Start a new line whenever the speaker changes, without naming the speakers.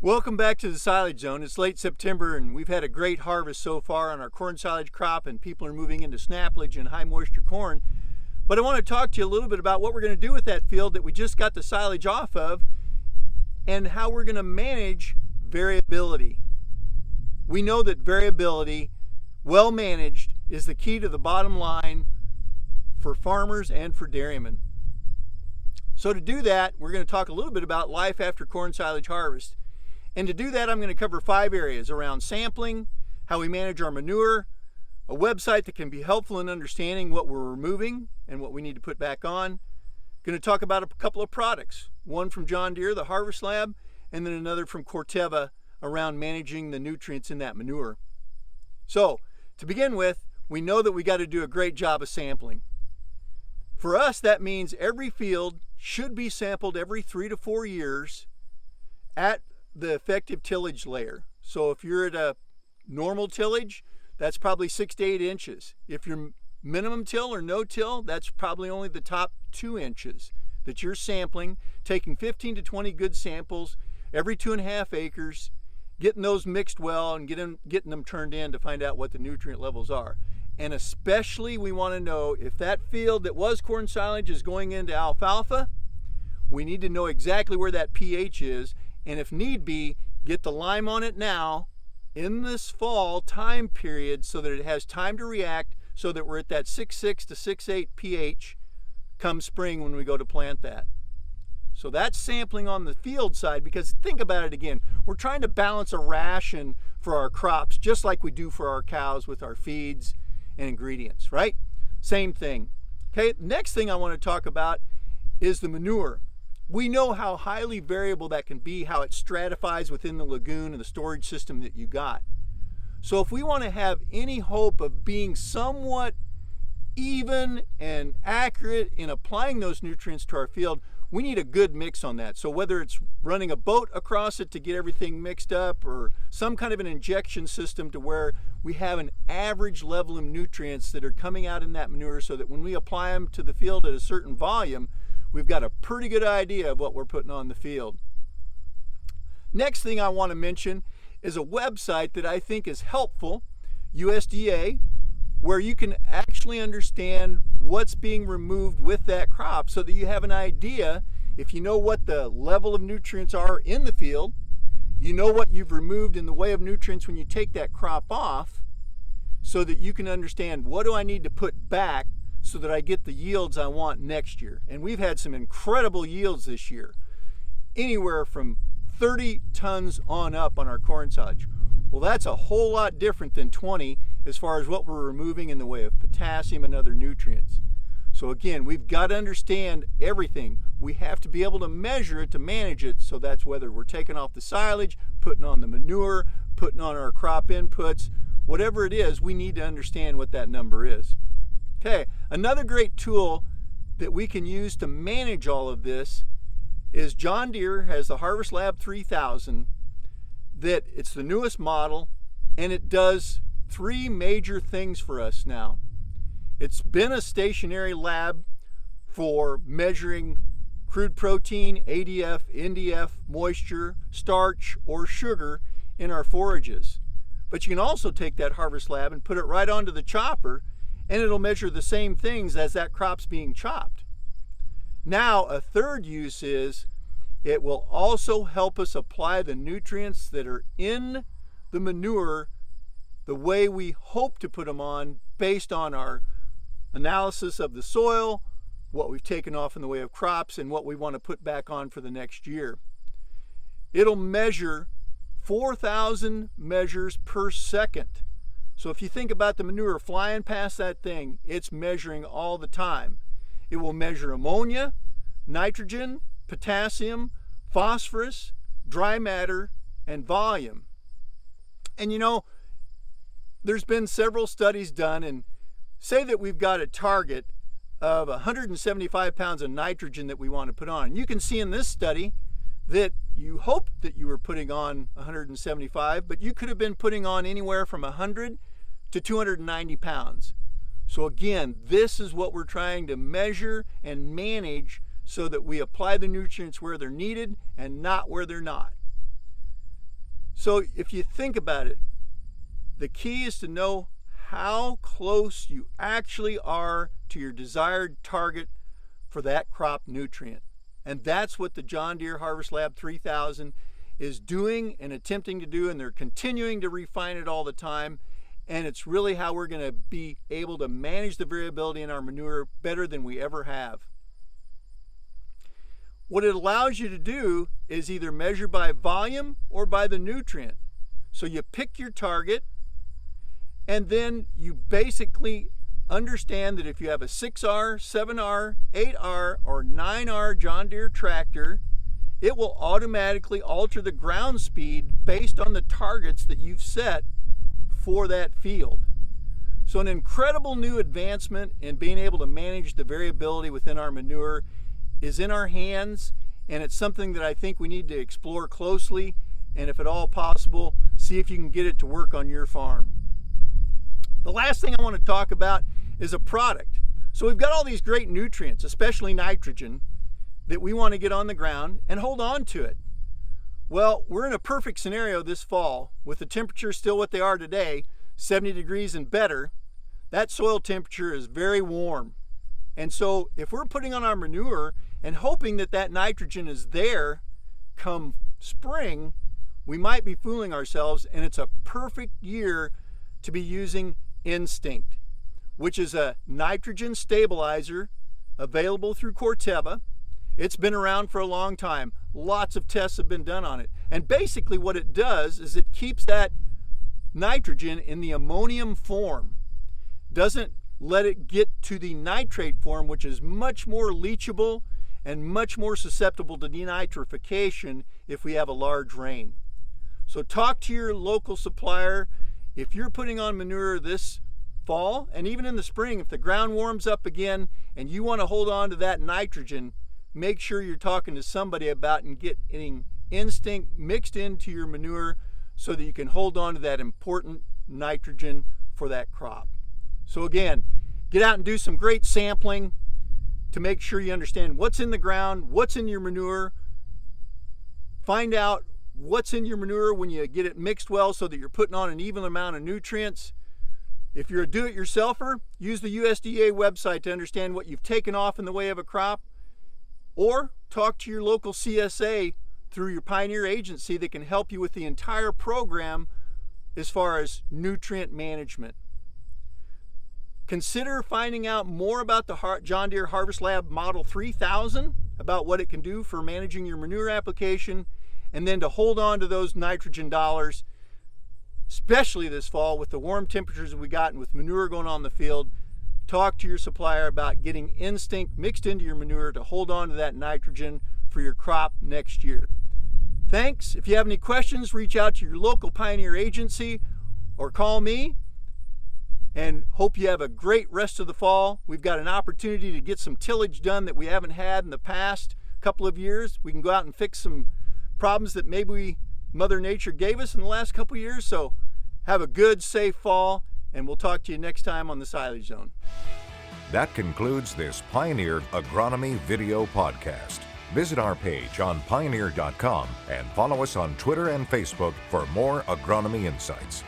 Welcome back to the Silage Zone. It's late September and we've had a great harvest so far on our corn silage crop, and people are moving into snaplage and high moisture corn. But I want to talk to you a little bit about what we're going to do with that field that we just got the silage off of and how we're going to manage variability. We know that variability, well managed, is the key to the bottom line for farmers and for dairymen. So to do that, we're going to talk a little bit about life after corn silage harvest. And to do that, I'm going to cover 5 areas around sampling, how we manage our manure, a website that can be helpful in understanding what we're removing and what we need to put back on. Going to talk about a couple of products, one from John Deere, the Harvest Lab, and then another from Corteva around managing the nutrients in that manure. So to begin with, we know that we got to do a great job of sampling. For us, that means every field should be sampled every 3 to 4 years at the effective tillage layer. So if you're at a normal tillage, that's probably 6 to 8 inches. If you're minimum till or no till, that's probably only the top 2 inches that you're sampling, taking 15 to 20 good samples every 2.5 acres, getting those mixed well and getting them turned in to find out what the nutrient levels are. And especially we want to know if that field that was corn silage is going into alfalfa, we need to know exactly where that pH is, and if need be, get the lime on it now in this fall time period so that it has time to react, so that we're at that 6.6 to 6.8 pH come spring when we go to plant that. So that's sampling on the field side, because think about it again, we're trying to balance a ration for our crops just like we do for our cows with our feeds and ingredients, right? Same thing. Okay, next thing I want to talk about is the manure. We know how highly variable that can be, how it stratifies within the lagoon and the storage system that you got. So if we want to have any hope of being somewhat even and accurate in applying those nutrients to our field, we need a good mix on that. So whether it's running a boat across it to get everything mixed up, or some kind of an injection system to where we have an average level of nutrients that are coming out in that manure, so that when we apply them to the field at a certain volume, we've got a pretty good idea of what we're putting on the field. Next thing I want to mention is a website that I think is helpful, USDA, where you can actually understand what's being removed with that crop, so that you have an idea. If you know what the level of nutrients are in the field, you know what you've removed in the way of nutrients when you take that crop off, so that you can understand, what do I need to put back so that I get the yields I want next year. And we've had some incredible yields this year, anywhere from 30 tons on up on our corn silage. Well, that's a whole lot different than 20 as far as what we're removing in the way of potassium and other nutrients. So again, we've got to understand everything. We have to be able to measure it to manage it. So that's whether we're taking off the silage, putting on the manure, putting on our crop inputs, whatever it is, we need to understand what that number is. Okay, another great tool that we can use to manage all of this is John Deere has the Harvest Lab 3000, that it's the newest model, and it does 3 major things for us now. It's been a stationary lab for measuring crude protein, ADF, NDF, moisture, starch, or sugar in our forages. But you can also take that Harvest Lab and put it right onto the chopper, and it'll measure the same things as that crop's being chopped. Now, a third use is it will also help us apply the nutrients that are in the manure the way we hope to put them on, based on our analysis of the soil, what we've taken off in the way of crops, and what we want to put back on for the next year. It'll measure 4,000 measures per second. So if you think about the manure flying past that thing, it's measuring all the time. It will measure ammonia, nitrogen, potassium, phosphorus, dry matter, and volume. And you know, there's been several studies done, and say that we've got a target of 175 pounds of nitrogen that we want to put on. And you can see in this study that you hoped that you were putting on 175, but you could have been putting on anywhere from 100 to 290 pounds. So again, this is what we're trying to measure and manage, so that we apply the nutrients where they're needed and not where they're not. So if you think about it, the key is to know how close you actually are to your desired target for that crop nutrient. And that's what the John Deere Harvest Lab 3000 is doing and attempting to do, and they're continuing to refine it all the time. And it's really how we're going to be able to manage the variability in our manure better than we ever have. What it allows you to do is either measure by volume or by the nutrient. So you pick your target, and then you basically understand that if you have a 6R, 7R, 8R, or 9R John Deere tractor, it will automatically alter the ground speed based on the targets that you've set for that field. So an incredible new advancement in being able to manage the variability within our manure is in our hands, and it's something that I think we need to explore closely, and if at all possible, see if you can get it to work on your farm. The last thing I want to talk about is a product. So we've got all these great nutrients, especially nitrogen, that we want to get on the ground and hold on to it. Well, we're in a perfect scenario this fall with the temperatures still what they are today, 70 degrees and better. That soil temperature is very warm. And so if we're putting on our manure and hoping that that nitrogen is there come spring, we might be fooling ourselves, and it's a perfect year to be using Instinct, which is a nitrogen stabilizer available through Corteva. It's been around for a long time. Lots of tests have been done on it. And basically what it does is it keeps that nitrogen in the ammonium form. Doesn't let it get to the nitrate form, which is much more leachable and much more susceptible to denitrification if we have a large rain. So talk to your local supplier. If you're putting on manure this fall, and even in the spring, if the ground warms up again and you want to hold on to that nitrogen, make sure you're talking to somebody about and getting Instinct mixed into your manure so that you can hold on to that important nitrogen for that crop. So again, get out and do some great sampling to make sure you understand what's in the ground, what's in your manure. Find out what's in your manure when you get it mixed well so that you're putting on an even amount of nutrients. If you're a do-it-yourselfer, use the USDA website to understand what you've taken off in the way of a crop, or talk to your local CSA through your Pioneer agency that can help you with the entire program as far as nutrient management. Consider finding out more about the John Deere Harvest Lab Model 3000, about what it can do for managing your manure application, and then to hold on to those nitrogen dollars, especially this fall with the warm temperatures we got and with manure going on the field. Talk to your supplier about getting Instinct mixed into your manure to hold on to that nitrogen for your crop next year. Thanks. If you have any questions, reach out to your local Pioneer agency or call me, and hope you have a great rest of the fall. We've got an opportunity to get some tillage done that we haven't had in the past couple of years. We can go out and fix some problems that maybe Mother Nature gave us in the last couple of years. So have a good, safe fall, and we'll talk to you next time on the Silage Zone.
That concludes this Pioneer Agronomy video podcast. Visit our page on pioneer.com and follow us on Twitter and Facebook for more agronomy insights.